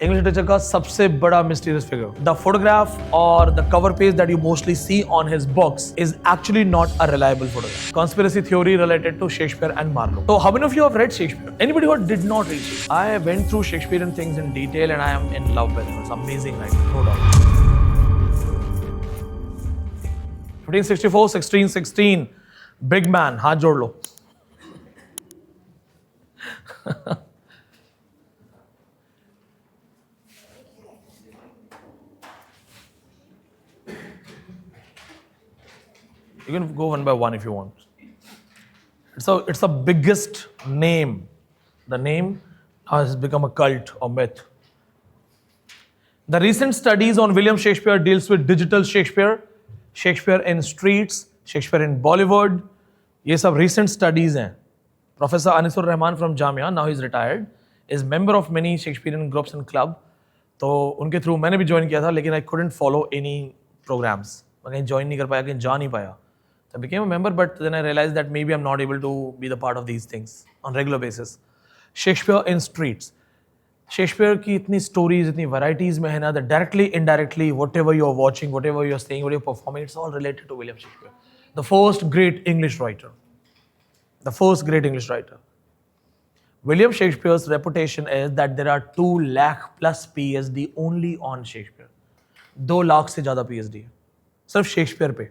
English literature का सबसे बड़ा मिस्टीरियस फिगर. द फोटोग्राफ और the cover page that you mostly see on his books is actually not a reliable photograph. Conspiracy theory related to Shakespeare and Marlowe. So how many of you have read Shakespeare? Anybody who did not read Shakespeare? I went through Shakespearean things in detail and I am in love with it. It's amazing, right? No doubt. 1564, 1616. Big man. हाथ जोड़ लो. You can go one by one if you want. It's the biggest name. The name has become a cult or myth. The recent studies on William Shakespeare deals with digital Shakespeare, Shakespeare in streets, Shakespeare in Bollywood. ये सब recent studies हैं. Professor Anisur Rahman from Jamia, now he's retired, is member of many Shakespearean groups and club. तो उनके through मैंने भी join किया था, लेकिन I couldn't follow any programs. मैं कहीं ज्वाइन नहीं कर पाया, कहीं जा नहीं पाया. So I became a member, but then I realized that maybe I'm not able to be the part of these things on regular basis. Shakespeare in streets. Shakespeare की इतनी stories, इतनी varieties में है ना, that directly, indirectly, whatever you're watching, whatever you're saying, what you're performing, it's all related to William Shakespeare. The first great English writer. The first great English writer. William Shakespeare's reputation is that there are 2 lakh plus PhD only on Shakespeare. 2 lakh से ज़्यादा PhD है सिर्फ Shakespeare पे,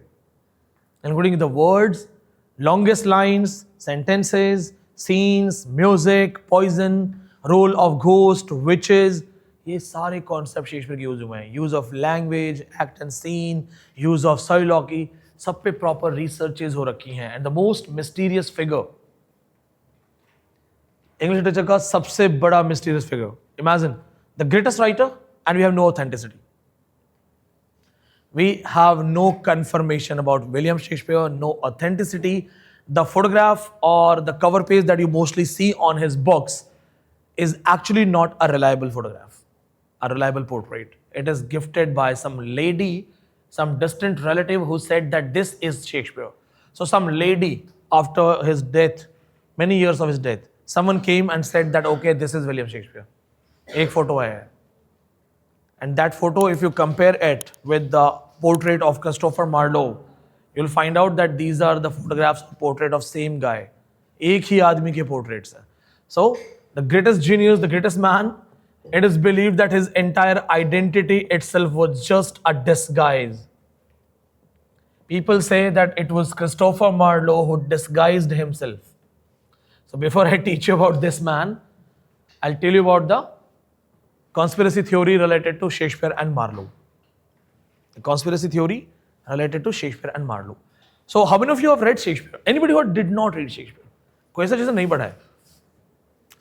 including the words, longest lines, sentences, scenes, music, poison, role of ghost, witches. ये सारे concept Shakespeare के use हुए हैं. Use of language, act and scene, use of soliloquy, सब पे proper researches हो रखी हैं. And the most mysterious figure, English literature का सबसे बड़ा mysterious figure. Imagine the greatest writer and we have no authenticity. We have no confirmation about William Shakespeare, no authenticity. The photograph or the cover page that you mostly see on his books is actually not a reliable photograph, a reliable portrait. It is gifted by some lady, some distant relative who said that this is Shakespeare. So some lady after his death, many years of his death, someone came and said that, okay, this is William Shakespeare. एक photo है. And that photo, if you compare it with the portrait of Christopher Marlowe, you'll find out that these are the photographs of portrait of same guy. एक ही आदमी के portraits हैं. So, the greatest genius, the greatest man, it is believed that his entire identity itself was just a disguise. People say that it was Christopher Marlowe who disguised himself. So, before I teach you about this man, I'll tell you about the conspiracy theory related to Shakespeare and Marlowe. The conspiracy theory related to Shakespeare and Marlowe. So, how many of you have read Shakespeare? Anybody who did not read Shakespeare? कोई ऐसा जिसने नहीं पढ़ा है?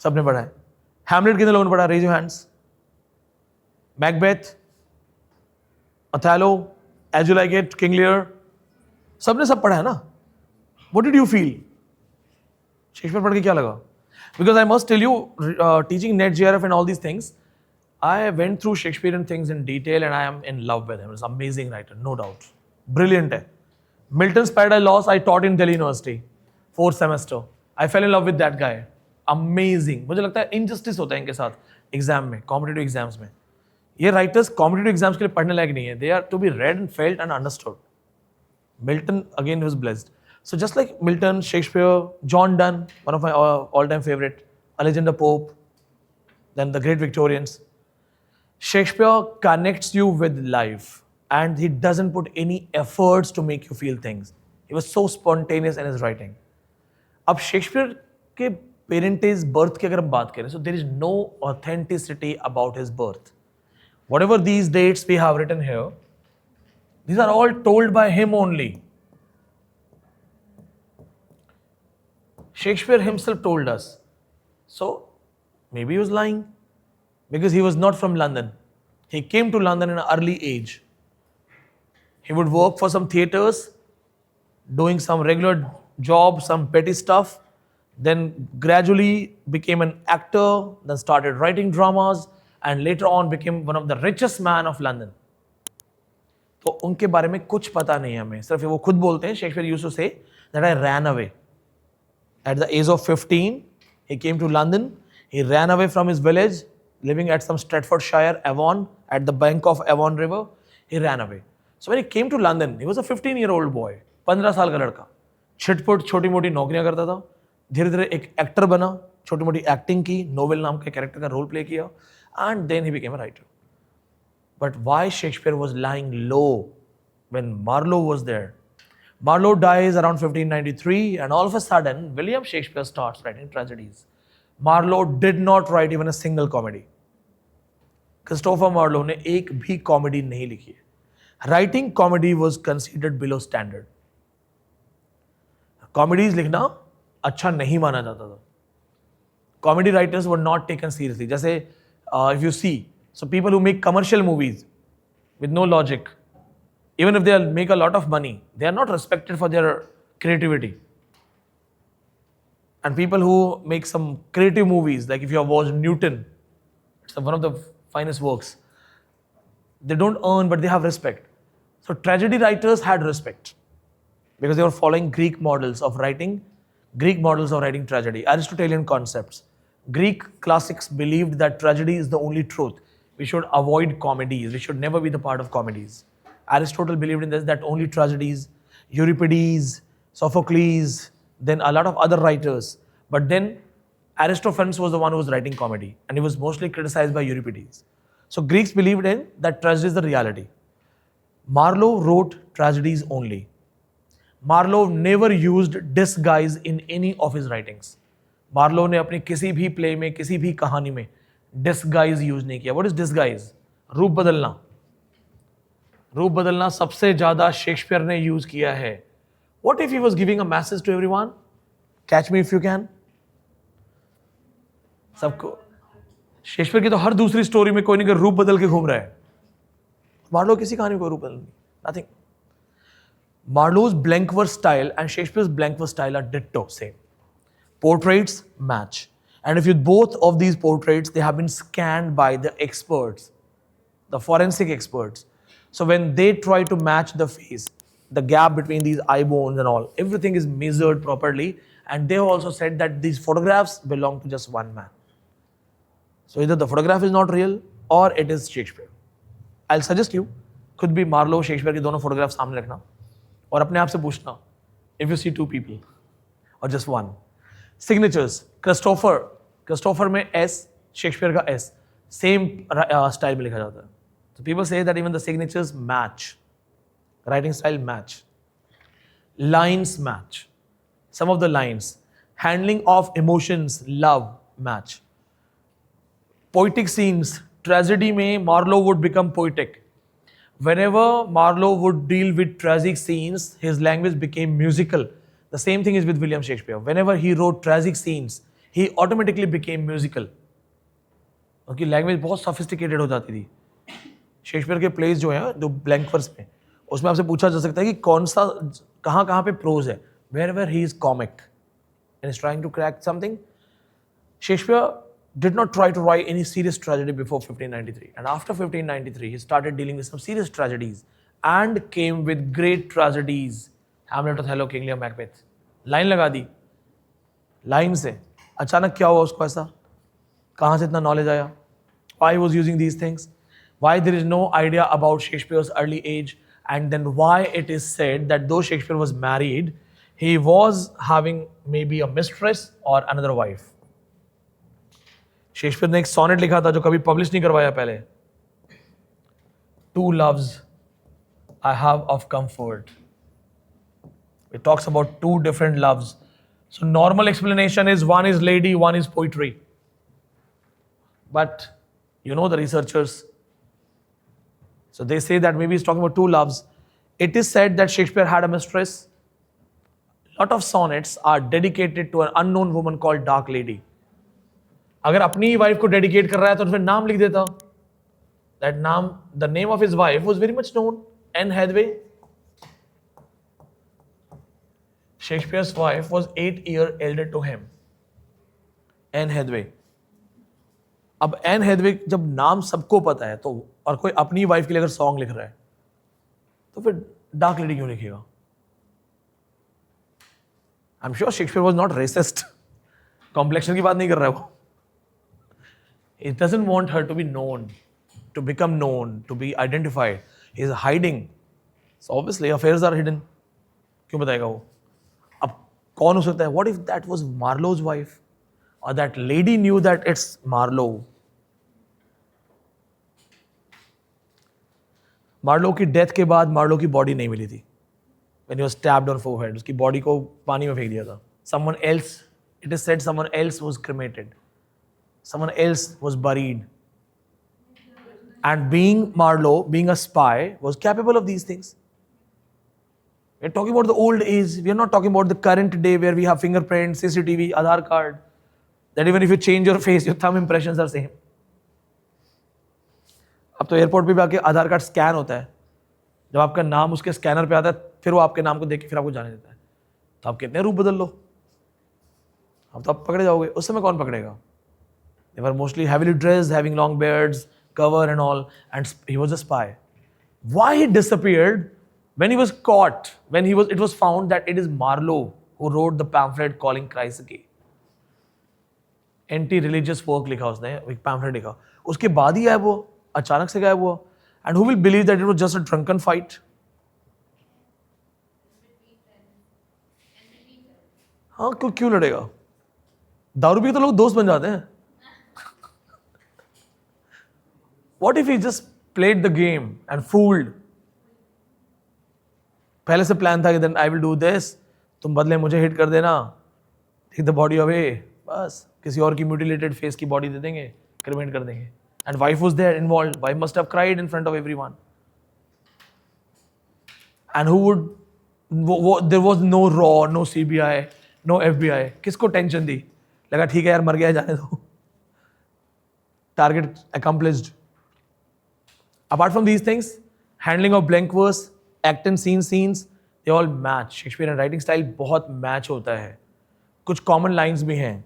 सबने पढ़ा है. Hamlet कितने लोगों ने पढ़ा? Raise your hands. Macbeth, Othello, As You Like It, King Lear. सबने सब पढ़ा है ना? What did you feel? Shakespeare पढ़ के क्या लगा? Because I must tell you, teaching Net JRF and all these things, I went through Shakespearean things in detail and I am in love with him. He's an amazing writer, no doubt. Brilliant है. Milton's Paradise Lost I taught in Delhi University, 4th semester. I fell in love with that guy. Amazing. मुझे लगता है injustice होता है इनके साथ exam में, competitive exams में. ये writers competitive exams के लिए पढ़ने लायक नहीं है. They are to be read and felt and understood. Milton again was blessed. So just like Milton, Shakespeare, John Donne, one of my all-time favorite, Alexander Pope, then the great Victorians. Shakespeare connects you with life and he doesn't put any efforts to make you feel things. He was so spontaneous in his writing. अब Shakespeare के parentage birth की अगर हम बात करें, so there is no authenticity about his birth. Whatever these dates we have written here, these are all told by him only. Shakespeare himself told us. So maybe he was lying. Because he was not from London. He came to London in an early age. He would work for some theatres, doing some regular job, some petty stuff, then gradually became an actor, then started writing dramas, and later on became one of the richest man of London. तो उनके बारे में कुछ पता नहीं है हमें, सिर्फ वो खुद बोलते हैं, Shakespeare used to say that I ran away. At the age of 15, he came to London, he ran away from his village, living at some Stratfordshire, Avon, at the bank of Avon River. He ran away. So when he came to London, he was a 15-year-old boy, 15 साल का लड़का, छिटपुट छोटी मोटी नौकरियां करता था, धीरे धीरे एक एक्टर बना, छोटी मोटी एक्टिंग की, नोवेल नाम के कैरेक्टर का रोल प्ले किया, and then he became a writer. But why Shakespeare was lying low when Marlowe was there? Marlowe dies around 1593, and all of a sudden, William Shakespeare starts writing tragedies. Marlowe did not write even a single comedy. Christopher Marlowe ने एक भी comedy नहीं लिखी है. Writing comedy was considered below standard. Comedies लिखना अच्छा नहीं माना जाता था. Comedy writers were not taken seriously. जैसे if you see, so people who make commercial movies with no logic, even if they make a lot of money, they are not respected for their creativity. And people who make some creative movies, like if you have watched Newton, it's one of the finest works. They don't earn, but they have respect. So tragedy writers had respect because they were following Greek models of writing tragedy, Aristotelian concepts. Greek classics believed that tragedy is the only truth. We should avoid comedies. We should never be the part of comedies. Aristotle believed in this, that only tragedies, Euripides, Sophocles, then a lot of other writers. But then Aristophanes was the one who was writing comedy, and he was mostly criticized by Euripides. So Greeks believed in that tragedy is the reality. Marlowe wrote tragedies only. Marlowe never used disguise in any of his writings. Marlowe ने अपनी किसी भी play में, किसी भी कहानी में disguise use नहीं किया. What is disguise? रूप बदलना. रूप बदलना सबसे ज्यादा शेक्सपियर ने यूज किया है. What if he was giving a message to everyone? Catch me if you can. सबको शेक्सपियर की तो हर दूसरी स्टोरी में कोई ना कोई रूप बदल के घूम रहा है. मार्लो किसी कहानी में कोई रूप बदल नहीं. Nothing. Marlowe's blank verse style and Shakespeare's blank verse style are ditto, same. Portraits match. And if you both of these portraits, they have been scanned by the experts, the forensic experts. So when they try to match the face, the gap between these eye bones and all, everything is measured properly. And they also said that these photographs belong to just one man. So either the photograph is not real or it is Shakespeare. I'll suggest you, खुद भी Marlowe Shakespeare के दोनों photograph सामने रखना और अपने आप से पूछना, if you see two people or just one. Signatures, Christopher में S, शेक्सपियर का S, सेम स्टाइल में लिखा जाता है. So people say that even the signatures match, writing style match, lines match, some of the lines, handling of emotions, love match. Poetic scenes, tragedy में Marlowe would become poetic. Whenever Marlowe would deal with tragic scenes, his language became musical. The same thing is with William Shakespeare. Whenever he wrote tragic scenes, he automatically became musical. उनकी language बहुत sophisticated हो जाती थी. Shakespeare के place जो हैं, जो blank verse में, उसमें आपसे पूछा जा सकता है कि कौन सा कहाँ पे प्रोज है. Wherever he is comic and is trying to crack something, Shakespeare did not try to write any serious tragedy before 1593. And after 1593, he started dealing with some serious tragedies and came with great tragedies. Hamlet, Othello, King Lear, Macbeth. Line लगा दी. Line से अचानक क्या हुआ उसको ऐसा? कहाँ से इतना नॉलेज आया? Why he was using these things? Why there is no idea about Shakespeare's early age? And then why it is said that though Shakespeare was married, he was having maybe a mistress or another wife. Shakespeare ने एक sonnet लिखा था जो कभी publish नहीं करवाया पहले. Two loves I have of comfort. It talks about two different loves. So normal explanation is one is lady, one is poetry. But you know the researchers. So they say that maybe he's talking about two loves. It is said that Shakespeare had a mistress. A lot of sonnets are dedicated to an unknown woman called Dark Lady. अगर अपनी wife को dedicate कर रहा है तो फिर नाम लिख देता. That नाम, the name of his wife was very much known, Anne Hathaway. Shakespeare's wife was 8 years elder to him, Anne Hathaway. अब Anne Hathaway जब नाम सबको पता है तो और कोई अपनी वाइफ के लिए अगर सॉन्ग लिख रहा है तो फिर डार्क लेडी क्यों लिखेगा? I am sure Shakespeare was not racist. Complexion की बात नहीं कर रहा है वो. He doesn't want her to be known, to become known, to be identified. He is hiding. So obviously affairs are hidden. क्यों बताएगा वो? अब कौन हो सकता है? What if that was Marlowe's wife? Or that lady knew that it's Marlowe? Marlowe की death के बाद मार्लो की बॉडी नहीं मिली थी. When he was stabbed on forehead, उसकी बॉडी को पानी में फेंक दिया था. Someone else, it is said someone else was cremated. Someone else was buried. And being Marlowe, being a spy, was capable of these things. We're talking about the old age. We are not talking about the current day where we have fingerprints, CCTV, Aadhaar card. That even if you change your face, your thumb impressions are same. अब तो airport पे भी आके आधार card scan होता है. जब आपका नाम उसके स्कैनर पे आता है, फिर वो आपके नाम को देख के फिर आपको जाने देता है. तो आप कितने रूप बदल लो, अब तो आप पकड़े जाओगे. उस समय कौन पकड़ेगा? They were mostly heavily dressed, having long beards, cover and all, and he was a spy. Why he disappeared? When he was caught, it was found that it is Marlowe who wrote the pamphlet calling Christ gay. Anti-religious work लिखा उसने, एक pamphlet लिखा. उसके बाद ही आया वो, अचानक से गायब हुआ. And who will believe that it was just a drunken fight? हाँ, क्यों लड़ेगा? दारू पी तो लोग दोस्त बन जाते हैं. What if he just played the game and fooled? पहले से प्लान था कि then I will do this, तुम बदले मुझे हिट कर देना, take the body away, बस किसी और की mutilated face की body दे देंगे, cremate कर देंगे. And wife was there involved. Wife must have cried in front of everyone. And who would? There was no RAW, no CBI, no FBI. किसको tension दी? लगा ठीक है यार, मर गया, जाने दो. Target accomplished. Apart from these things, handling of blank verse, act and scenes, they all match. Shakespearean writing style बहुत match होता है. कुछ common lines भी हैं.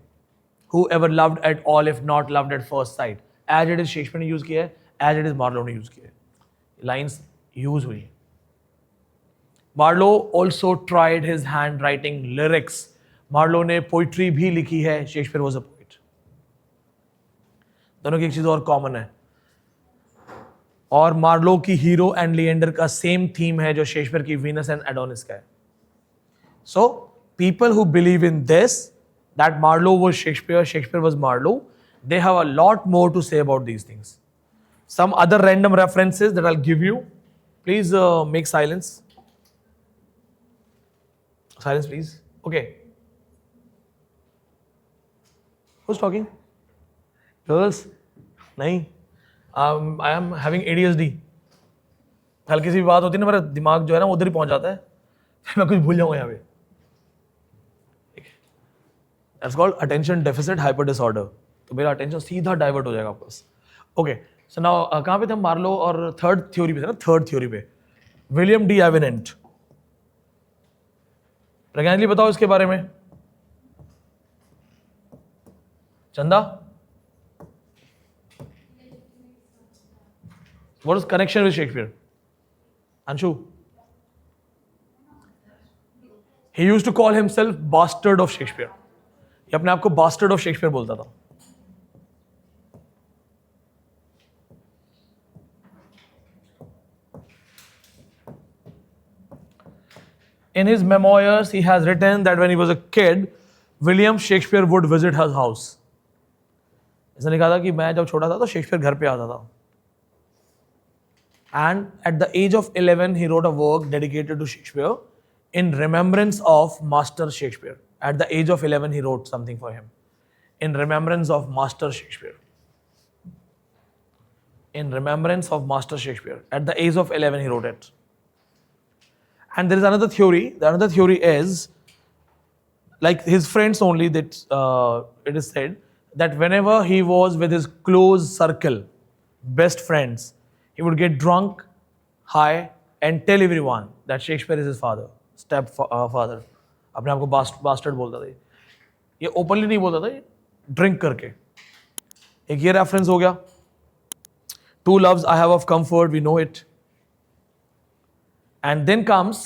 Whoever loved at all, if not loved at first sight. As it is Shakespeare ने use किया है, as it is Marlowe ने यूज किया है. Lines यूज हुई. Marlowe also tried his handwriting lyrics. Marlowe ने पोइट्री भी लिखी है. Shakespeare was a poet. दोनों की एक चीज और कॉमन है. और मार्लो की हीरो एंड लिएंडर का सेम थीम है जो शेक्सपियर की वीनस एंड एडोनिस का है. So people who believe in this, that Marlowe was Shakespeare, Shakespeare was Marlowe, they have a lot more to say about these things. Some other random references that I'll give you. Please make silence. Silence, please. Okay. Who's talking? Girls? नहीं. I am having ADHD. हल्की सी भी बात होती है ना, मेरा दिमाग जो है ना उधर ही पहुंच जाता है, फिर मैं कुछ भूल जाऊंगा यहाँ पे. That's called attention deficit hyper disorder. तो मेरा अटेंशन सीधा डाइवर्ट हो जाएगा आपको. ओके, सो नाउ कहाँ पे थे हम? मार्लो और थर्ड थ्योरी पे थे ना. थर्ड थ्योरी पे विलियम डी एविनेंट. प्रज्ञानली बताओ इसके बारे में. Chanda, what is connection with Shakespeare? Anshu, he used to call himself bastard of Shakespeare. ये अपने आप को बास्टर्ड ऑफ शेक्सपियर बोलता था. In his memoirs, he has written that when he was a kid, William Shakespeare would visit his house. इसने लिखा था कि मैं जब छोटा था तो शेक्सपियर घर पे आता था. And at the age of 11, he wrote a work dedicated to Shakespeare in remembrance of Master Shakespeare. At the age of 11, he wrote something for him in remembrance of Master Shakespeare. In remembrance of Master Shakespeare. At the age of 11, he wrote it. And there is another theory. The another theory is, like his friends only, that it is said that whenever he was with his close circle, best friends, he would get drunk, high, and tell everyone that Shakespeare is his father, step-father. अपने आप को bastard बोलता था. ये openly नहीं बोलता था, drink करके. एक ये reference हो गया. Two loves I have of comfort, we know it. And then comes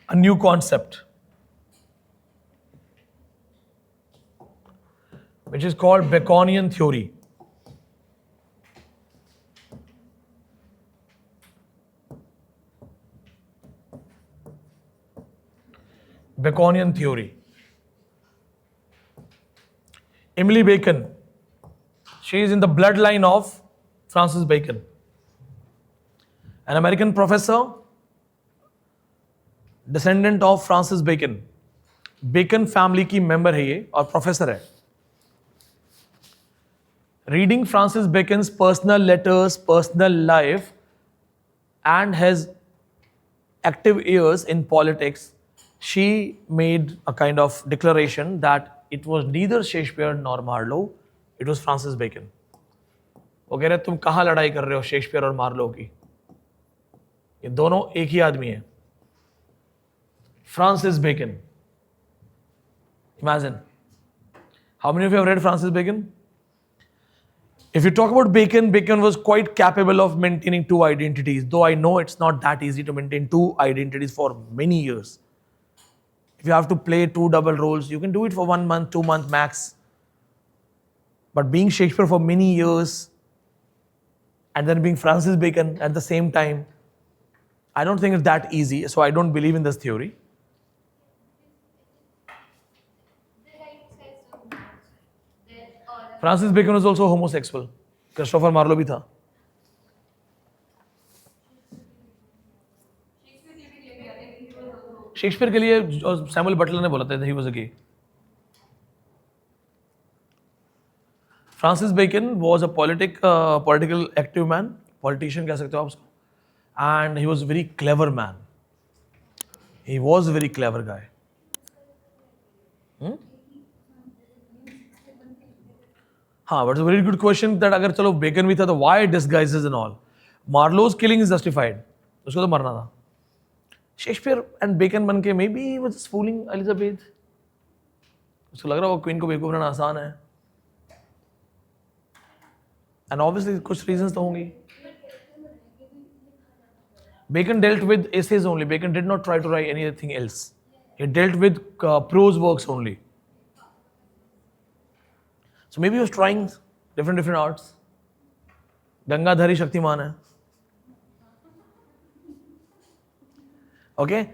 a new concept. which is called Baconian theory. Baconian theory. Emily Bacon. She is in the bloodline of Francis Bacon. An American professor, descendant of Francis Bacon. Bacon family की member है ये और professor है. Reading Francis Bacon's personal letters, personal life, and his active years in politics, she made a kind of declaration that it was neither Shakespeare nor Marlowe, it was Francis Bacon. वो कह रहे तुम कहाँ लड़ाई कर रहे हो शेक्सपियर और मार्लो की, ये दोनों एक ही आदमी है. Francis Bacon. Imagine. How many of you have read Francis Bacon? If you talk about Bacon, Bacon was quite capable of maintaining two identities, though I know it's not that easy to maintain two identities for many years. If you have to play two double roles, you can do it for 1 month, 2 months max. But being Shakespeare for many years and then being Francis Bacon at the same time, I don't think it's that easy. So I don't believe in this theory. Francis Bacon was also homosexual. Christopher Marlowe भी था. Shakespeare के लिए Samuel Butler ने बोला था he was a gay. Francis Bacon was a political active man, politician कह सकते हो आप उसको, and he was a very clever man. He was a very clever guy. हाँ, but it's a very good question that अगर चलो bacon भी था तो why disguises and all? Marlowe's killing is justified. उसको तो मरना था. शेक्सपियर एंड बेकन बन के maybe he was just fooling Elizabeth. उसको लग रहा वो क्वीन को बेवकूफ बनाना आसान है. And obviously कुछ reasons तो होंगी. Bacon dealt with essays only. Bacon did not try to write anything else. He dealt with prose works only. So maybe he was trying different arts. Gangadhari Shaktiman hai. Okay?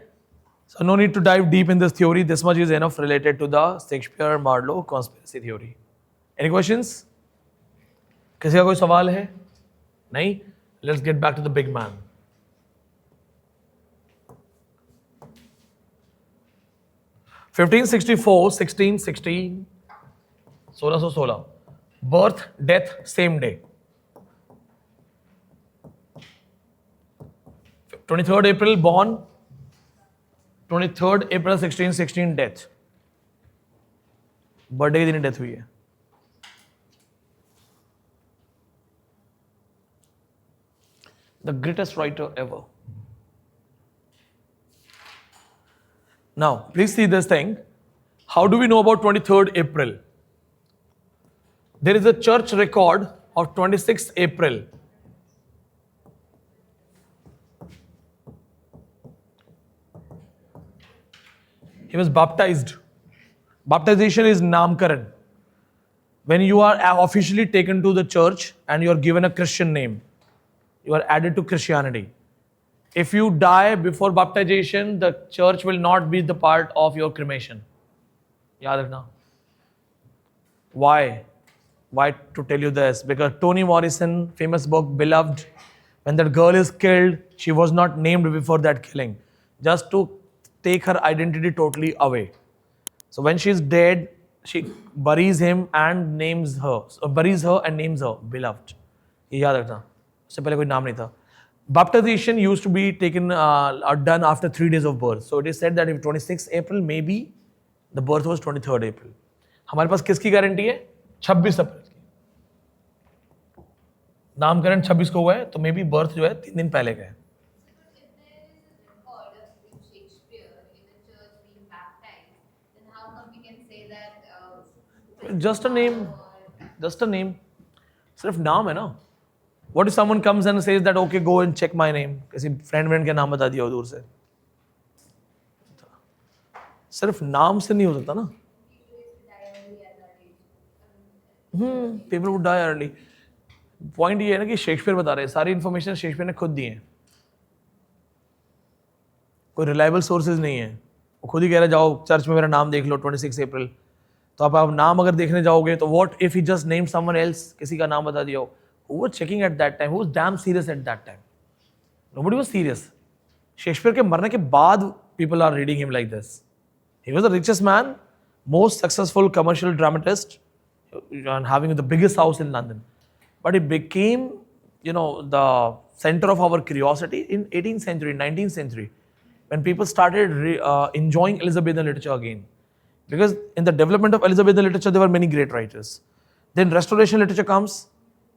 So no need to dive deep in this theory. This much is enough related to the Shakespeare-Marlowe conspiracy theory. Any questions? किसी का कोई सवाल है? नहीं? Let's get back to the big man. (1564, 1616, 1616. Birth, death, same day. 23rd April born, 23rd April 1616 death. Birthday के दिन death हुई है. The greatest writer ever. Now, please see this thing. How do we know about 23rd April? There is a church record of 26th April. He was baptized. Baptization is namkaran. When you are officially taken to the church and you are given a Christian name, you are added to Christianity. If you die before baptization, the church will not be the part of your cremation. याद रखना. Why? Why to tell you this? Because Toni Morrison, famous book Beloved, when that girl is killed, she was not named before that killing, just to take her identity totally away. So when she is dead, she buries him and names her. So buries her and names her Beloved. ये याद रखना. उससे पहले कोई नाम नहीं था. Baptization used to be taken done after 3 days of birth. So it is said that if 26th April, maybe the birth was 23rd April. हमारे पास किसकी गारंटी है? 26 अप्रैल की. नामकरण 26 को हुआ है, तो मे बी बर्थ जो है 3 दिन पहले का है. Just a name. Just a name. सिर्फ नाम है ना. What if someone comes and says that okay, go and check my name? किसी friend का नाम बता दिया हो दूर से. सिर्फ नाम से नहीं हो सकता ना. People would die early. Point ये है ना कि शेक्सपियर बता रहे हैं, सारी इन्फॉर्मेशन शेक्सपियर ने खुद दी है, कोई रिलायबल सोर्सेज नहीं है। वो खुद ही कह रहे जाओ चर्च में मेरा नाम देख लो 26 अप्रैल। तो आप नाम अगर देखने जाओगे तो what if he just name someone else, किसी का नाम बता दिया हो। Who was checking at that time? Who was damn serious at that time? Nobody was serious. Shakespeare के मरने के बाद people are reading him like this. He was the richest man, most successful commercial dramatist, and having the biggest house in London. But it became, the center of our curiosity in 18th century, 19th century, when people started enjoying Elizabethan literature again. Because in the development of Elizabethan literature, there were many great writers. Then Restoration literature comes,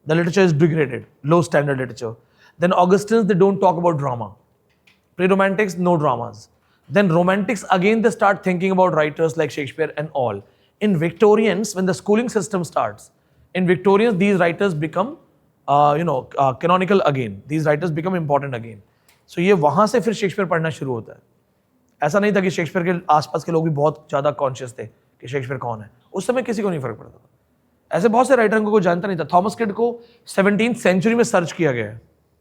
the literature is degraded, low standard literature. Then Augustines, they don't talk about drama. Pre-Romantics, no dramas. Then Romantics, again, they start thinking about writers like Shakespeare and all. In Victorians, when the schooling system starts, in Victorians, these writers become, canonical again. These writers become important again. So ये वहाँ से फिर Shakespeare पढ़ना शुरू होता है। ऐसा नहीं था कि शेक्सपियर के आसपास के लोग भी बहुत ज़्यादा कॉन्शियस थे कि शेक्सपियर कौन है। उस समय किसी को नहीं फर्क पड़ता था। ऐसे बहुत से राइटर को कोई जानता नहीं था। थॉमस किड को 17th सेंचुरी में सर्च किया गया है,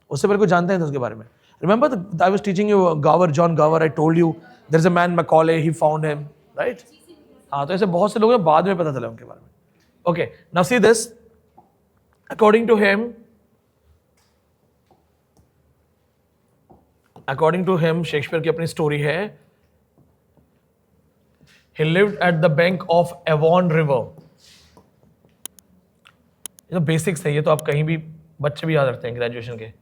उससे पहले कोई जानता नहीं था उसके बारे में। Remember, I was teaching you Gower, John Gower. I told you there's a man Macaulay. He found him, right? हाँ, तो ऐसे बहुत से लोग हैं बाद में पता चला उनके बारे में. Okay, now see this. According to him, Shakespeare की अपनी story है. He lived at the bank of Avon River. ये तो basics है, ये तो आप कहीं भी बच्चे भी याद रखते हैं graduation के.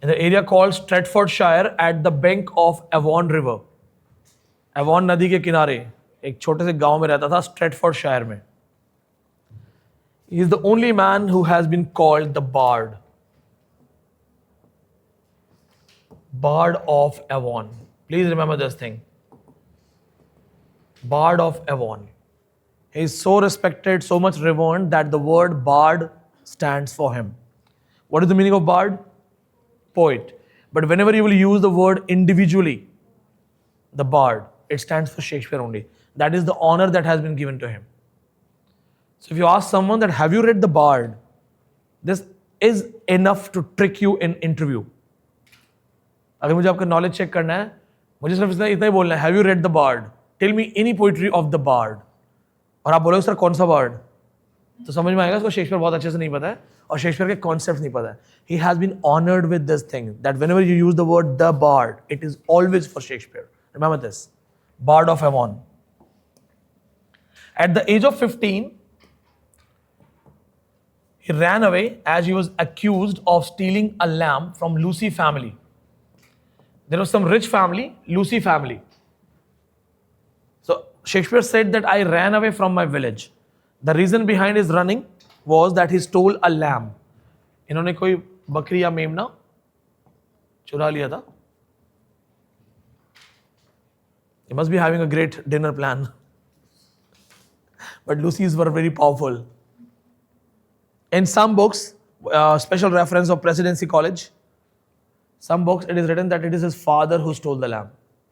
In the area called Stratfordshire at the bank of Avon River. Avon नदी के किनारे एक छोटे से गांव में रहता था Stratfordshire में. He is the only man who has been called the Bard. Bard of Avon. Please remember this thing. Bard of Avon. He is so respected, so much revered that the word Bard stands for him. What is the meaning of Bard? Poet. But whenever you will use the word individually, the Bard, it stands for Shakespeare only. That is the honor that has been given to him. So if you ask someone that have you read the Bard, this is enough to trick you in interview. अगर मुझे आपका knowledge check करना है, मुझे सिर्फ इतना ही बोलना है, have you read the Bard? Tell me any poetry of the Bard. और आप बोलोगे सर कौन सा Bard? तो समझ में आएगा इसको शेक्सपियर बहुत अच्छे से नहीं पता है और शेक्सपियर के कॉन्सेप्ट नहीं पता है. He has been honored with this thing that whenever you use the word the Bard, it is always for Shakespeare. Remember this. Bard of Avon. At the age of 15, he ran away as he was accused of stealing a lamb from Lucy family. There was some rich family, Lucy family. So Shakespeare said that I ran away from my village. The reason behind his running was that he stole a lamb. इन्होंने कोई बकरी या मेमना चुरा लिया था. He must be having a great dinner plan. But Lucy's were very powerful. In some books, special reference of Presidency College, some books it is written that it is his father who stole the lamb.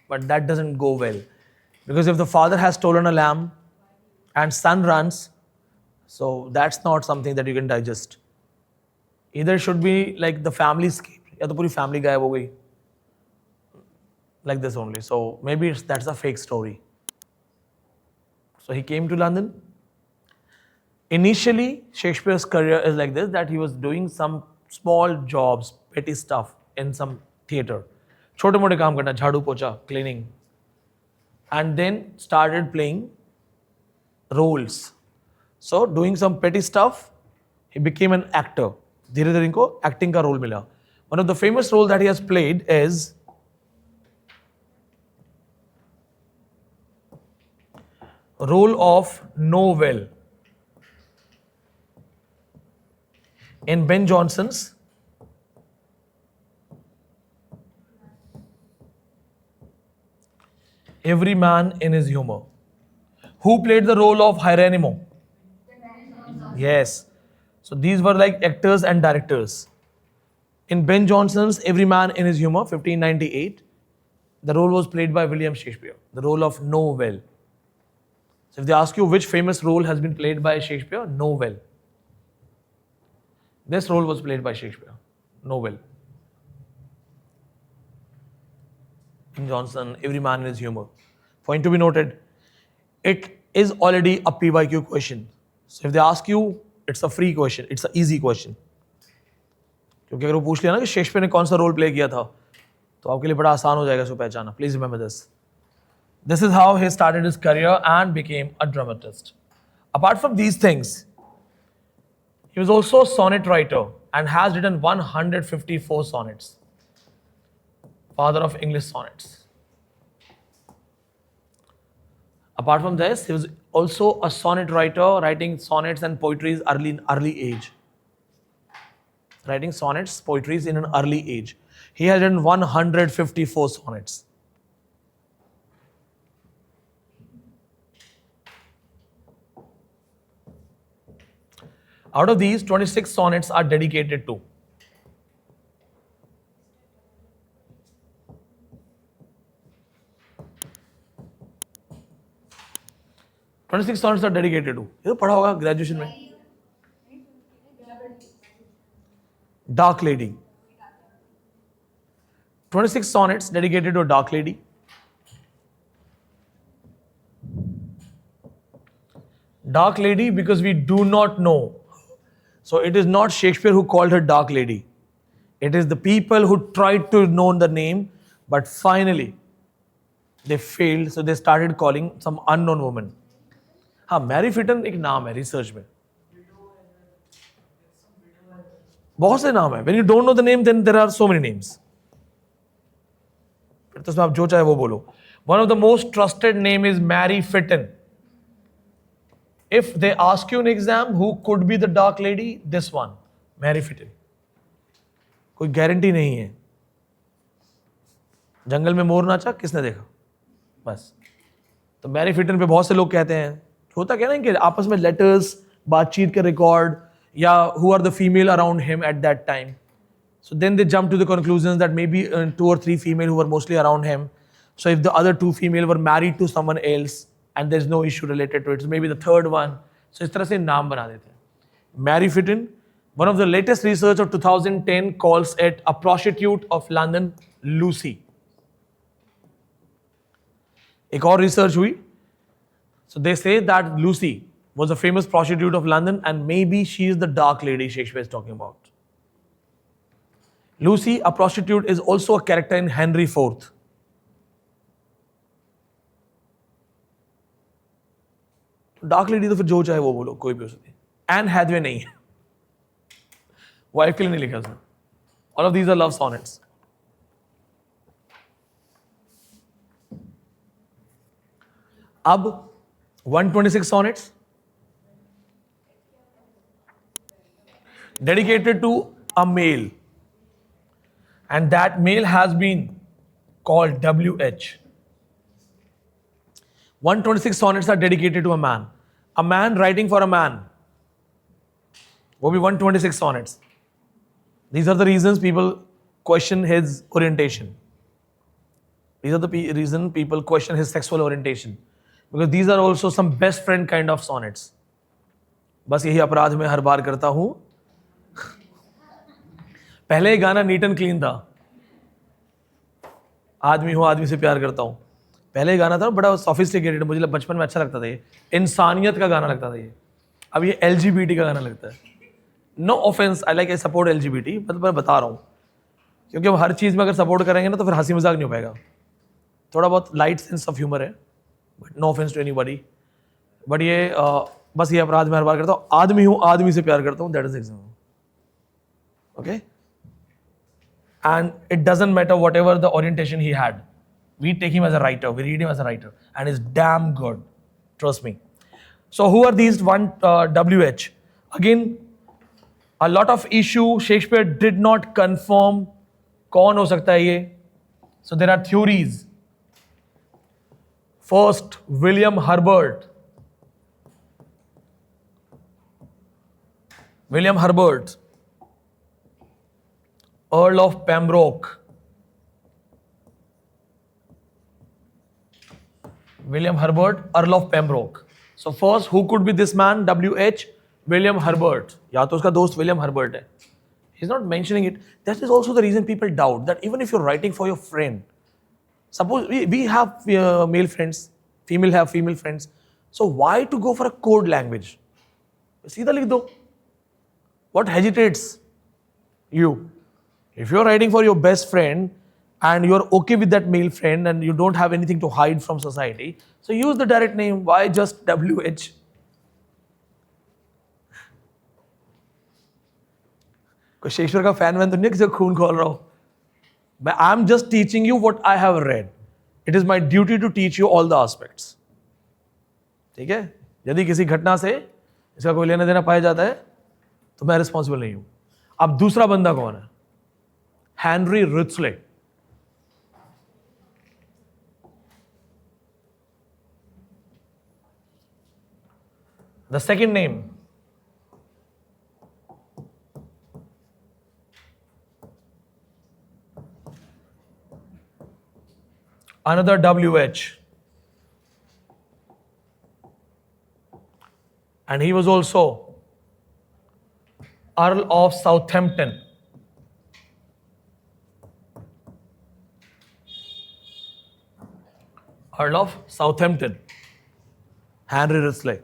But that doesn't go well. Because if the father has stolen a lamb and son runs, so that's not something that you can digest. Either it should be like the family escaped, या तो पूरी family गायब हो गई. Like this only. So maybe that's a fake story. So he came to London. Initially, Shakespeare's career is like this, that he was doing some small jobs, petty stuff in some theatre. छोटे मोटे काम करना, झाड़ू पोछा, cleaning. And then started playing roles. So doing some petty stuff, he became an actor. धीरे धीरे इनको acting का role मिला. One of the famous roles that he has played is role of Noel in Ben Jonson's Every Man in His Humor. Who played the role of Hieronymo? Yes. So these were like actors and directors. In Ben Jonson's Every Man in His Humor, 1598, the role was played by William Shakespeare, the role of Noel. So So if they ask you which famous role has been played by Shakespeare, Novel. This role was played by Shakespeare, Novel. King Johnson, Every Man in His Humor. Point to be noted, it is already a PYQ question. So if they ask you, it's a free question, it's an easy question. क्योंकि अगर वो पूछ लिया ना कि Shakespeare ने कौन सा रोल प्ले किया था, तो आपके लिए बड़ा आसान हो जाएगा इसको पहचाना. Please remember this. This is how he started his career and became a dramatist. Apart from these things, he was also a sonnet writer and has written 154 sonnets. Father of English sonnets. Apart from this, he was also a sonnet writer, writing sonnets and poetries early age. Writing sonnets, poetries in an early age. He has written 154 sonnets. Out of these, 26 sonnets are dedicated to 26 sonnets are dedicated to. ये तो पढ़ा होगा graduation में. Dark Lady. 26 sonnets dedicated to a dark lady. Dark lady because we do not know. So it is not Shakespeare who called her dark lady. It is the people who tried to know the name, but finally they failed, so they started calling some unknown woman. हाँ, Mary फिटन एक नाम है research में. बहुत से नाम है. When you don't know the name, then there are so many names. फिर तो उसमें आप जो चाहे वो बोलो. One of the most trusted name is Mary Fitton. If they ask you in exam who could be the dark lady, this one, Mary Fitton. कोई guarantee नहीं है. जंगल में मोर नाचा किसने देखा? बस. तो मैरी फिटन पे बहुत से लोग कहते हैं, होता क्या ना कि आपस में लेटर्स, बातचीत के रिकॉर्ड, या who are the female around him at that time. So then they jump to the conclusions that maybe 2 or 3 female who were mostly around him. So if the other 2 female were married to someone else and there's no issue related to it, so maybe the third one. So इस तरह से नाम बना देते हैं. Mary Fitton, one of the latest research of 2010 calls it a prostitute of London, Lucy. एक और research हुई. So they say that Lucy was a famous prostitute of London and maybe she is the dark lady Shakespeare is talking about. Lucy, a prostitute, is also a character in Henry IV. Dark lady तो फिर जो चाहे वो बोलो, कोई भी हो सकती है. एन हैथवे नहीं है, वाइफ के लिए नहीं लिखा उसने. All of these are love sonnets. अब 126 sonnets dedicated to a male, and that male has been called WH. 126 sonnets are dedicated to a man. A man writing for a man. Will be 126 sonnets. These are the reasons people question his orientation. These are the reason people question his sexual orientation. Because these are also some best friend kind of sonnets. बस यही अपराध मैं हर बार करता हूं. पहले गाना neat and clean था, आदमी हूं आदमी से प्यार करता हूं. पहले गाना था बड़ा सोफिस्टिकेटेड, मुझे बचपन में अच्छा लगता था. ये इंसानियत का गाना लगता था. ये अब ये LGBT का गाना लगता है. No offence, I support LGBT, मतलब मैं बता रहा हूं क्योंकि हम हर चीज में अगर सपोर्ट करेंगे ना तो फिर हंसी मजाक नहीं हो पाएगा. थोड़ा बहुत लाइट सेंस ऑफ ह्यूमर है, but no offence to anybody. But ये बस ये अपराध मैं हर बार करता हूँ. आदमी हूँ आदमी से प्यार करता हूँ, that is exam. Okay, and it doesn't matter whatever the orientation he had. We take him as a writer, we read him as a writer, and he's damn good. Trust me. So who are these WH? Again, a lot of issue. Shakespeare did not confirm कौन हो सकता है ये. So there are theories. First, William Herbert. William Herbert, Earl of Pembroke. William Herbert, Earl of Pembroke. So first, who could be this man? W.H. William Herbert. या तो उसका दोस्त William Herbert है. He's not mentioning it. That is also the reason people doubt that even if you're writing for your friend, suppose we have male friends, female have female friends. So why to go for a code language? सीधा लिख दो. What hesitates you? If you're writing for your best friend and you're okay with that male friend and you don't have anything to hide from society, so use the direct name. Why just WH? कोई Shakespeare का fan वैन तो नहीं किसी खून खोल रहा हो. I am just teaching you what I have read. It is my duty to teach you all the aspects. ठीक है. यदि किसी घटना से इसका कोई लेना देना पाया जाता है तो मैं रिस्पॉन्सिबल नहीं हूं. अब दूसरा बंदा कौन है? Henry Richley. The second name, another WH, and he was also Earl of Southampton. Earl of Southampton, Henry Risley.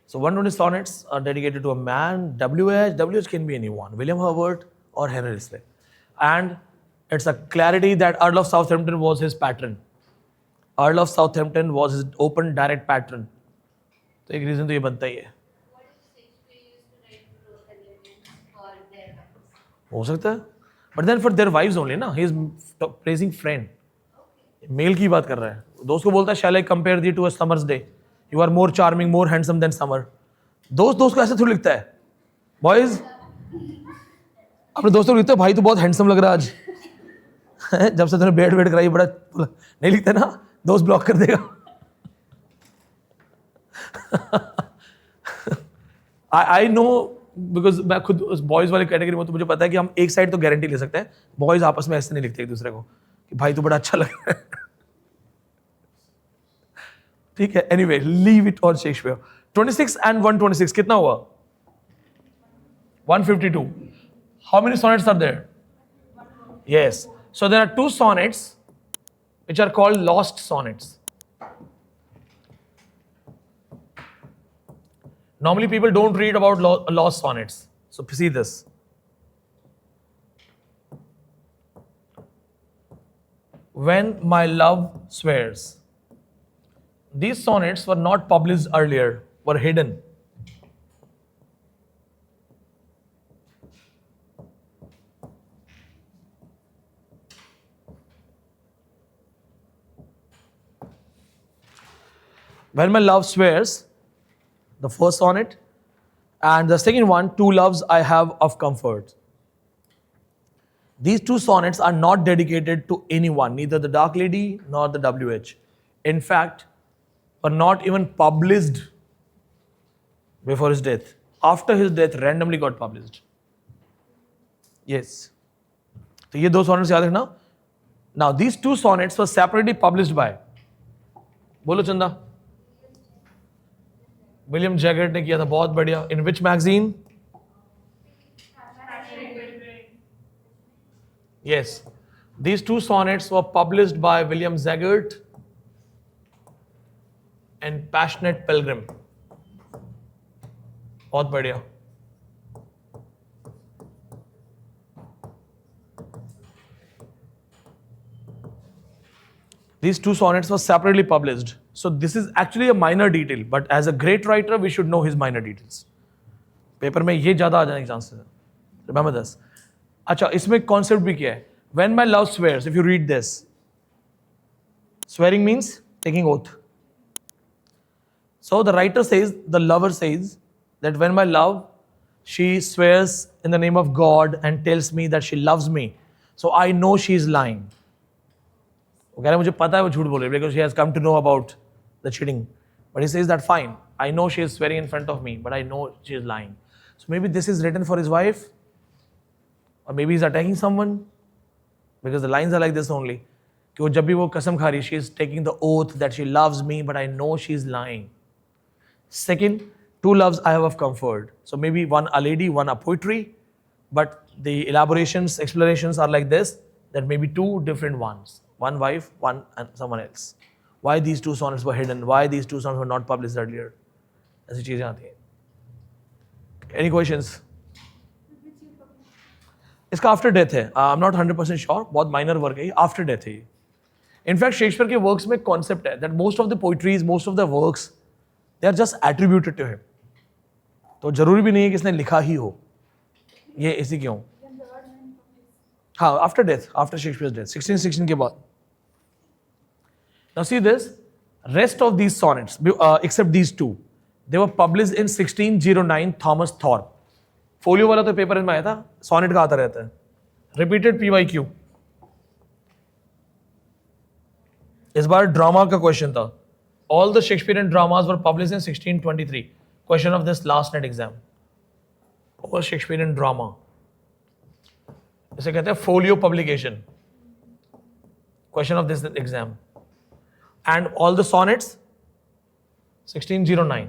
So 120 sonnets are dedicated to a man. WH can be anyone, William Herbert or Henry Risley. And it's a clarity that Earl of Southampton was his patron. Earl of Southampton was his open direct patron. तो एक reason तो ये बनता ही है. हो सकता है, but then for their wives only ना. He is praising friend. Male की बात कर रहा है. दोस्त को बोलता है shall I compare thee to a summer's day? You are more charming, more handsome than summer. दोस्त को ऐसे थोड़ी लिखता है. Boys अपने दोस्तों को लिखते हो भाई तू बहुत हैंडसम लग रहा है आज. जब से तूने बेड कराई बड़ा नहीं लिखता ना, दोस्त ब्लॉक कर देगा. आई नो बिकॉज मैं खुद उस बॉयज वाले कैटेगरी में, तो मुझे पता है कि हम एक साइड तो गारंटी ले सकते हैं. बॉयज आपस में ऐसे नहीं लिखते एक दूसरे को कि भाई तू बड़ा अच्छा लग रहा है. ठीक है. Anyway, leave it on Shakespeare. 26 and 126 कितना हुआ? 152. How many sonnets are there? Yes. So there are two sonnets which are called lost sonnets. Normally people don't read about lost sonnets. So see this. When my love swears. These sonnets were not published earlier, were hidden. When my love swears, the first sonnet, and the second one, two loves I have of comfort. These two sonnets are not dedicated to anyone, neither the Dark Lady nor the WH. In fact, were not even published before his death. After his death, randomly got published. Yes. So, ये दो sonnets याद रखना. Now, these two sonnets were separately published by, बोलो चंदा. William जैगर्ट ने किया था. बहुत बढ़िया. In which magazine? Yes. These two sonnets were published by William Jaggard and passionate pilgrim. बहुत बढ़िया. These two sonnets were separately published. So this is actually a minor detail, but as a great writer, we should know his minor details. Paper में ये ज़्यादा आ जाने के chances हैं. Remember this. अच्छा, इसमें concept भी क्या है? When my love swears, if you read this, swearing means taking oath. So the writer says, the lover says that when my love, she swears in the name of God and tells me that she loves me, so I know she is lying. वो कह रहा है मुझे पता है वो झूठ बोल रही है because she has come to know about the cheating. But he says that fine, I know she is swearing in front of me, but I know she is lying. So maybe this is written for his wife, or maybe he's attacking someone because the lines are like this only. कि वो जब भी वो कसम खा रही है, she is taking the oath that she loves me but I know she is lying. Second, two loves I have of comfort. So maybe one a lady, one a poetry, but the elaborations, explanations are like this, that maybe two different ones. One wife, one and someone else. Why these two sonnets were hidden? Why these two sonnets were not published earlier? ऐसी चीजें आती हैं. Any questions? इसका after death है. I am not 100% sure. बहुत minor work है. After death है. In fact Shakespeare के वर्क्स में कॉन्सेप्ट है that most of the poetries, most of the works, they are just attributed to him. तो जरूरी भी नहीं है कि इसने लिखा ही हो. ये इसी क्यों. हाँ, after death, after Shakespeare's death, 1616 के बाद. Now see this, rest of these sonnets, except these two, they were published in 1609, Thomas Thorpe. Folio वाला तो पेपर में आया था. सोनेट का आता रहता है. Repeated PYQ. इस बार ड्रामा का क्वेश्चन था. All the Shakespearean dramas were published in 1623. Question of this last net exam. All Shakespearean drama. इसे कहते हैं folio publication. Question of this exam. And all the sonnets, 1609.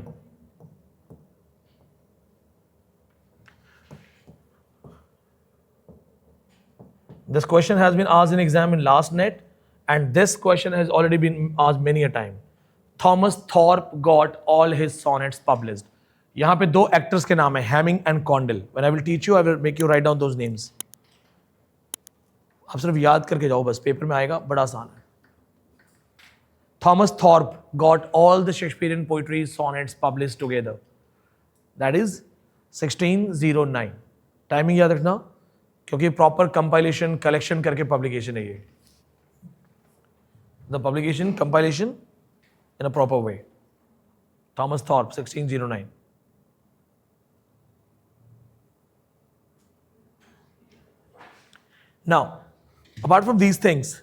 This question has been asked in exam in last net, and this question has already been asked many a time. Thomas Thorpe got all his sonnets published. यहाँ पे दो actors के नाम है, Hamming and Condell. When I will teach you, I will make you write down those names. आप सिर्फ याद करके जाओ बस, पेपर में आएगा, बड़ा आसान है. Thomas Thorpe got all the Shakespearean poetry sonnets published together. That is 1609. Timing याद रखना, क्योंकि प्रॉपर कंपाइलेशन कलेक्शन करके पब्लिकेशन है ये. The publication compilation in a proper way. Thomas Thorpe, 1609. Now, apart from these things,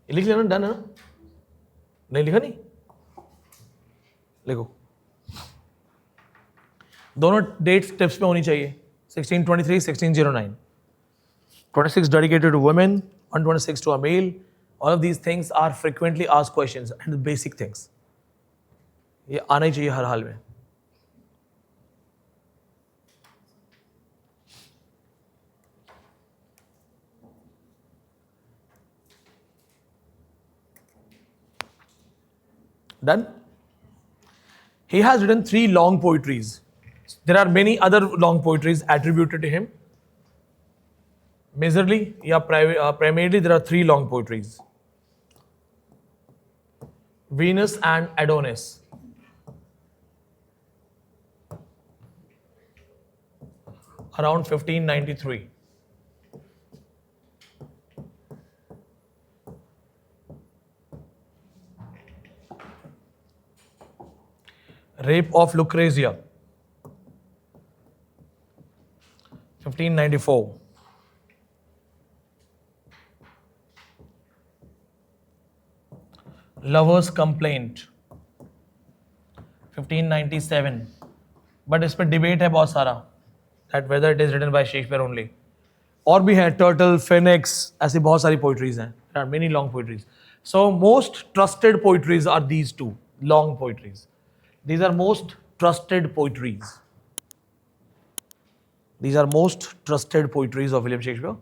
लिख लेना, done है ना. नहीं लिखा, नहीं लिखो. दोनों डेट्स टिप्स पे होनी चाहिए. 1623, 1609. 26 dedicated to women, 126 to a male. All of these things are frequently asked questions and the basic things. ये आना ही चाहिए हर हाल में. Done? He has written 3 long poetries. There are many other long poetries attributed to him. Majorly, primarily there are 3 long poetries. Venus and Adonis. Around 1593. Rape of Lucrezia, 1594. Lover's Complaint, 1597. But इस पर debate है बहुत सारा, that whether it is written by Shakespeare only. और भी है, turtle, Phoenix, ऐसी बहुत सारी पोइट्रीज हैं. There are many long poetries. So most trusted poetries are these 2 long poetries. These are most trusted poetries. These are most trusted poetries of William Shakespeare.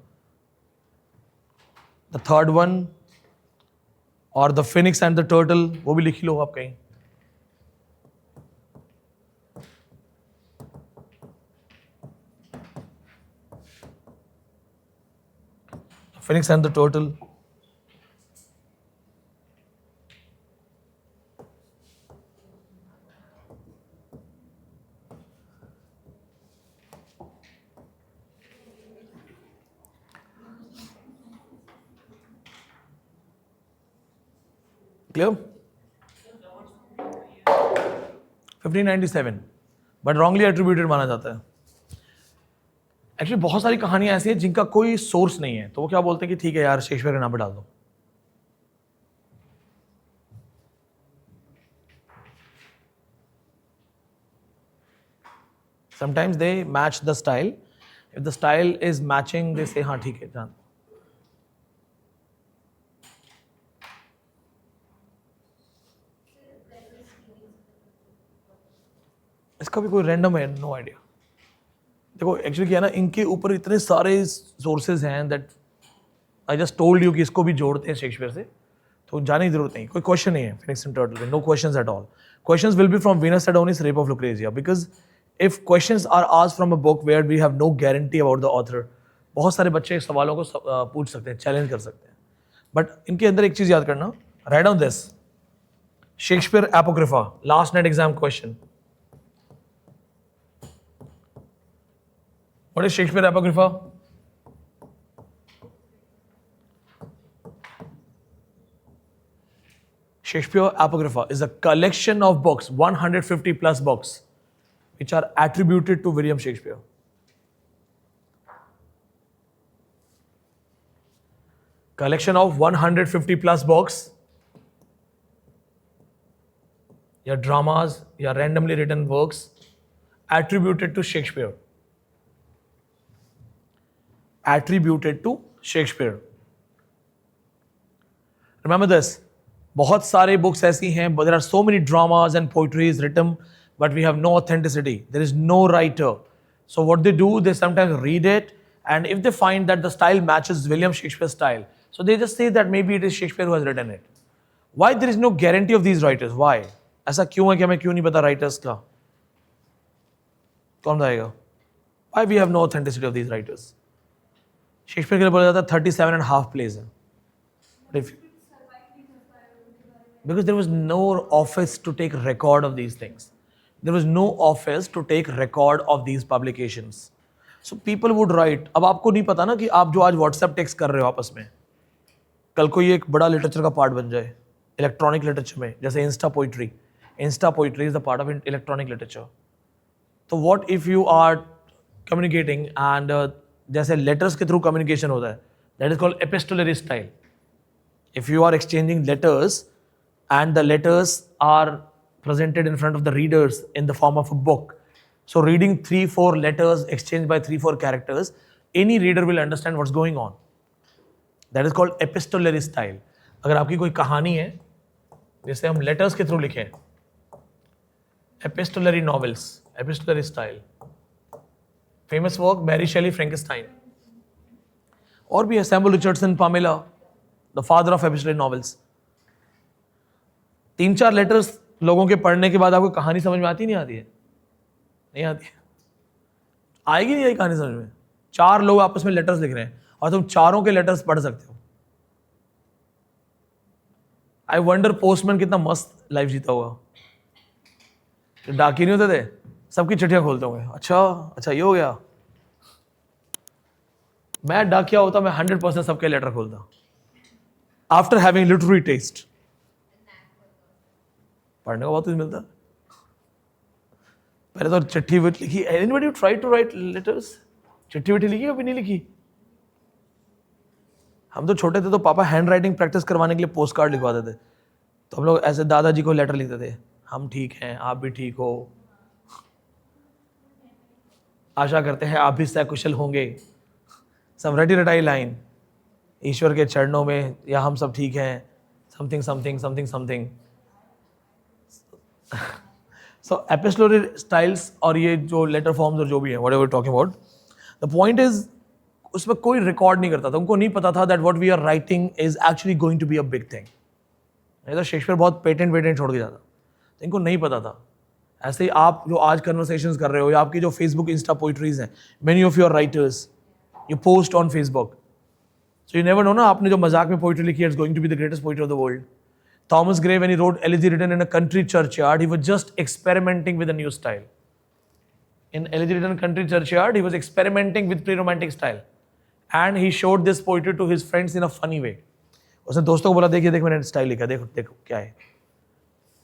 The third one, or the Phoenix and the Turtle, वो भी लिख लो आप कहीं. Phoenix and the Turtle. Clear? 1597, but wrongly attributed माना जाता है. Actually बहुत सारी कहानियां ऐसी हैं जिनका कोई सोर्स नहीं है, तो वो क्या बोलते हैं कि ठीक है यार, शेक्सपियर के नाम पे डाल दो. Sometimes they match the style. If the style is matching, they say, हाँ ठीक है जान. इसका भी कोई रैंडम है, नो आइडिया. देखो एक्चुअली क्या है ना, इनके ऊपर इतने सारे सोर्सेज हैं that I just told you कि इसको भी जोड़ते हैं शेक्सपियर से, तो जाने की जरूरत नहीं. कोई क्वेश्चन नहीं है फिनिक्स एंड टर्टल में, no questions at all. Questions will be from Venus Adonis, rape of Lucrezia, because if questions are asked from a book where we have no guarantee about the author, बहुत सारे बच्चे सवालों को पूछ सकते हैं, challenge कर सकते हैं. बट इनके अंदर एक चीज याद करना, write down this, Shakespeare apocrypha, last NET exam question. What is Shakespeare Apocrypha? Shakespeare Apocrypha is a collection of books, 150 plus books, which are attributed to William Shakespeare. Collection of 150 plus books, या dramas, या randomly written works attributed to Shakespeare. Attributed to Shakespeare. Remember this. बहुत सारे books ऐसी हैं, but there are so many dramas and poetries written, but we have no authenticity. There is no writer. So what they do, they sometimes read it, and if they find that the style matches William Shakespeare's style, so they just say that maybe it is Shakespeare who has written it. Why there is no guarantee of these writers? Why? ऐसा क्यों है कि हमें क्यों नहीं पता writers का? कौन बताएगा? Why we have no authenticity of these writers? Shakespeare के लिए बोला जाता है 37.5 plays है. Because there was no office to take record of these things. There was no office to take record of these publications. So people would write. अब आपको नहीं पता ना कि आप जो आज WhatsApp टेक्स्ट कर रहे हो आपस में, कल को ये एक बड़ा लिटरेचर का पार्ट बन जाए इलेक्ट्रॉनिक लिटरेचर में, जैसे insta poetry. Insta poetry is the part of electronic literature. तो what if you are communicating and जैसे लेटर्स के थ्रू कम्युनिकेशन होता है, that is called epistolary style. If you are exchanging letters and the letters are presented in front of the readers in the form of a book, so reading 3-4 letters exchanged by 3-4 characters, any reader will understand what's going on. That is called epistolary style. अगर आपकी कोई कहानी है जिसे हम letters के through लिखें, epistolary novels, epistolary style. Famous work, Mary Shelley, Frankenstein. और भी है Samuel Richardson, Pamela, the father of epistolary novels. 3-4 letters लोगों के पढ़ने के बाद आपको कहानी समझ में आती नहीं आती है? नहीं आती है. आएगी नहीं आई कहानी समझ में. 4 लोग आपस में लेटर्स लिख रहे हैं और तुम चारों के लेटर्स पढ़ सकते हो. आई वंडर पोस्टमैन कितना मस्त लाइफ जीता होगा. डाकिए नहीं होते थे, सबकी चिट्ठियां खोलते होंगे. अच्छा ये हो गया. मैं डाकिया होता, मैं 100% सबके लेटर खोलता आफ्टर हैविंग लिटरेरी टेस्ट. पढ़ने का बहुत कुछ मिलता. पहले तो चिट्ठी विट लिखी. Anybody try to write letters? चिट्ठी विट्ठी लिखी कभी नहीं लिखी? हम तो छोटे थे तो पापा हैंड राइटिंग प्रैक्टिस करवाने के लिए पोस्ट कार्ड लिखवाते थे, तो हम लोग ऐसे दादाजी को लेटर लिखते थे, हम ठीक हैं, आप भी ठीक हो, आशा करते हैं आप भी सकुशल होंगे. सब रटी रटाई लाइन, ईश्वर के चरणों में, या हम सब ठीक हैं, something something something something. So epistolary styles और ये जो लेटर फॉर्म्स और जो भी है, whatever we're talking about, the point is उसमें कोई रिकॉर्ड नहीं करता था. उनको नहीं पता था that what we are writing is actually going to be a big thing. नहीं तो शेक्सपियर बहुत पेटेंट छोड़ के जाता, तो इनको नहीं पता था. ऐसे ही आप जो आज कन्वर्सेशंस कर रहे हो, या आपकी जो फेसबुक इंस्टा पोइट्रीज हैं, many of your writers you post on Facebook, so you never know ना, आपने जो मजाक में पोइट्री लिखी है, it's going to be the greatest poetry of the world. Thomas Gray, when he wrote Elegy Written in a Country Churchyard, he was just experimenting with a new style. In Elegy Written in a Country Churchyard, he was experimenting with pre-romantic style. And he showed this poetry to his friends in a funny way. उसने दोस्तों को बोला, देखिए देख मैंने style लिखा, देखो क्या है.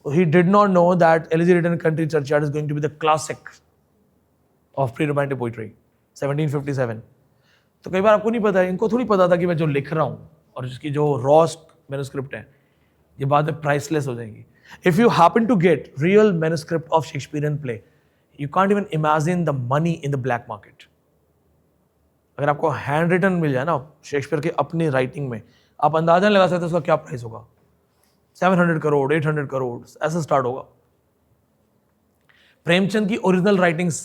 He did not know that Elegy Written in a Country Churchyard is going to be the classic of pre-romantic poetry, 1757. तो कई बार आपको नहीं पता है, इनको थोड़ी पता था कि मैं जो लिख रहा हूँ और जिसकी जो रॉ मैन्युस्क्रिप्ट है, ये बाद में प्राइसलेस हो जाएंगी. If you happen to get real manuscript of Shakespearean play, you can't even imagine the money in the black market. अगर आपको हैंड रिटन मिल जाए ना शेक्सपियर के अपनी राइटिंग में, आप अंदाजा नहीं लगा सकते उसका क्या प्राइस होगा. 700 करोड़, 800 करोड़, ऐसा स्टार्ट होगा. प्रेमचंद की ओरिजिनल राइटिंग्स,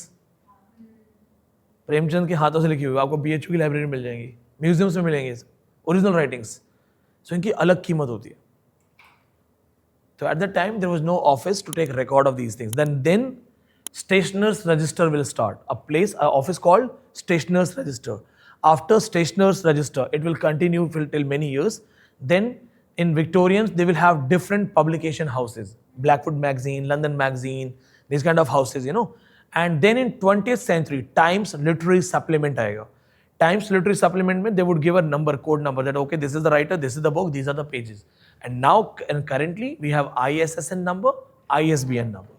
प्रेमचंद के हाथों से लिखी हुई आपको बीएचयू की लाइब्रेरी में मिल जाएंगी, म्यूजियम्स में मिलेंगी ओरिजिनल राइटिंग्स. सो इनकी अलग कीमत होती है. So at that time there was no office to take record of these things. Then stationer's register will start. An office called stationer's register. After stationer's register, it will continue till many years. Then in Victorians they will have different publication houses. Blackwood magazine, London magazine, these kind of houses, And then in 20th century, Times literary supplement aayega. Times literary supplement mein they would give a number, code number that okay, this is the writer, this is the book, these are the pages. And now and currently we have ISSN number, ISBN number.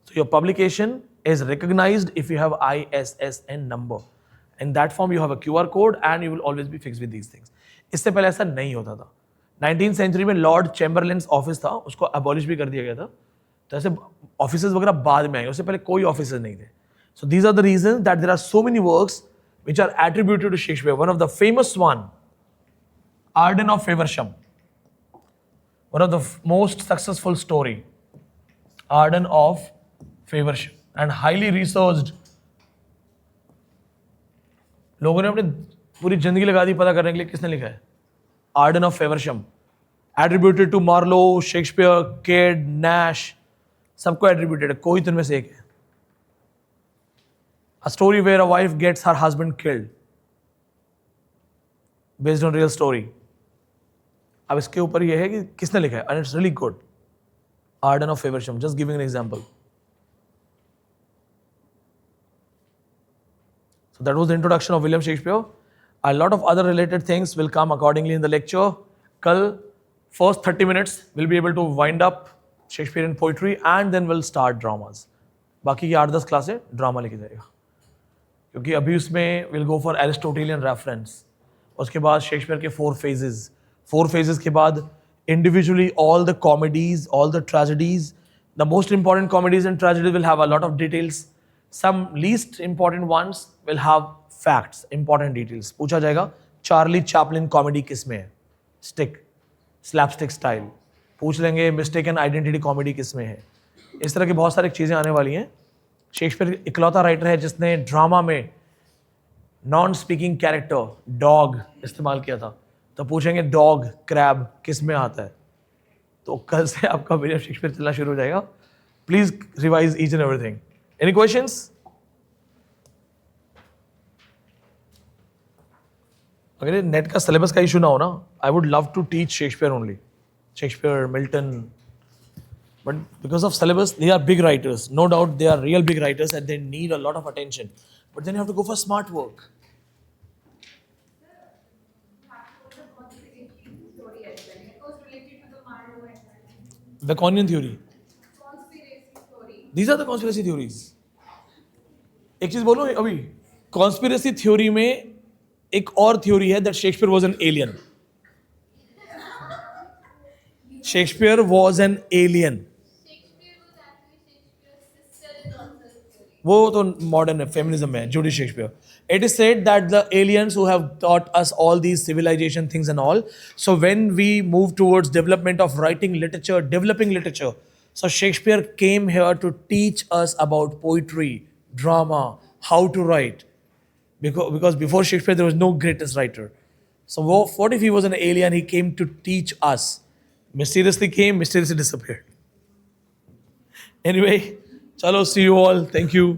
So your publication is recognized if you have ISSN number. In that form you have a QR code and you will always be fixed with these things. इससे पहले ऐसा नहीं होता था. 19th century में Lord Chamberlain's office था, उसको abolish भी कर दिया गया था. तो ऐसे ऑफिसेज वगैरह बाद में आए, उससे पहले कोई ऑफिसेज नहीं थे. So these are the reasons that there are so many works which are attributed to Shakespeare. One of the famous one, Arden of Faversham. One of the most successful story, Arden of Faversham, and highly researched. लोगों ने अपनी पूरी जिंदगी लगा दी पता करने के लिए किसने लिखा है. Arden of Faversham, attributed to Marlowe, Shakespeare, Cade, Nash, सबको attributed है, कोई तो इनमें से एक है. A story where a wife gets her husband killed, based on real story. अब इसके ऊपर ये है कि किसने लिखा है, and it's really good. Arden of Faversham, just giving an example. So that was the introduction of William Shakespeare. A lot of other related things will come accordingly in the lecture. Kal, first 30 minutes, we'll be able to wind up Shakespearean poetry and then we'll start dramas. बाकी की 8-10 क्लासें drama लिखी जाएगा, क्योंकि अभी उसमें will go for एरिस्टोटेलियन reference. उसके बाद शेक्सपियर के 4 phases के बाद individually all the comedies, all the tragedies, the most important comedies and tragedies will have a lot of details. Some least important ones will have facts, important details. पूछा जाएगा Charlie Chaplin comedy किस में है, slapstick style. पूछ लेंगे mistaken identity comedy किस में है. इस तरह की बहुत सारी चीज़ें आने वाली हैं. शेक्सपियर इकलौता राइटर है जिसने ड्रामा में नॉन स्पीकिंग कैरेक्टर डॉग इस्तेमाल किया था. तो पूछेंगे डॉग क्रैब किस में आता है. तो कल से आपका विलियम शेक्सपियर चलना शुरू हो जाएगा. Please revise each and everything. Any questions? अगर ये नेट का सिलेबस का इशू ना हो ना, I would love to teach Shakespeare only, Shakespeare, Milton. But because of syllabus, they are big writers. No doubt they are real big writers and they need a lot of attention. But then you have to go for smart work. Baconian theory. These are the conspiracy theories. एक चीज बोलो अभी, conspiracy theory में एक और theory है that Shakespeare was an alien. Shakespeare was an alien. वो तो मॉडर्न है, फेमिनिज्म है, Judy Shakespeare. It is said that the aliens who have taught us all these civilization things and all, so when we move towards development of writing literature, developing literature, so Shakespeare came here to teach us about poetry, drama, how to write. Because before Shakespeare there was no greatest writer. So what if he was an alien? He came to teach us. Mysteriously came, mysteriously disappeared. Anyway, chalo, see you all. Thank you.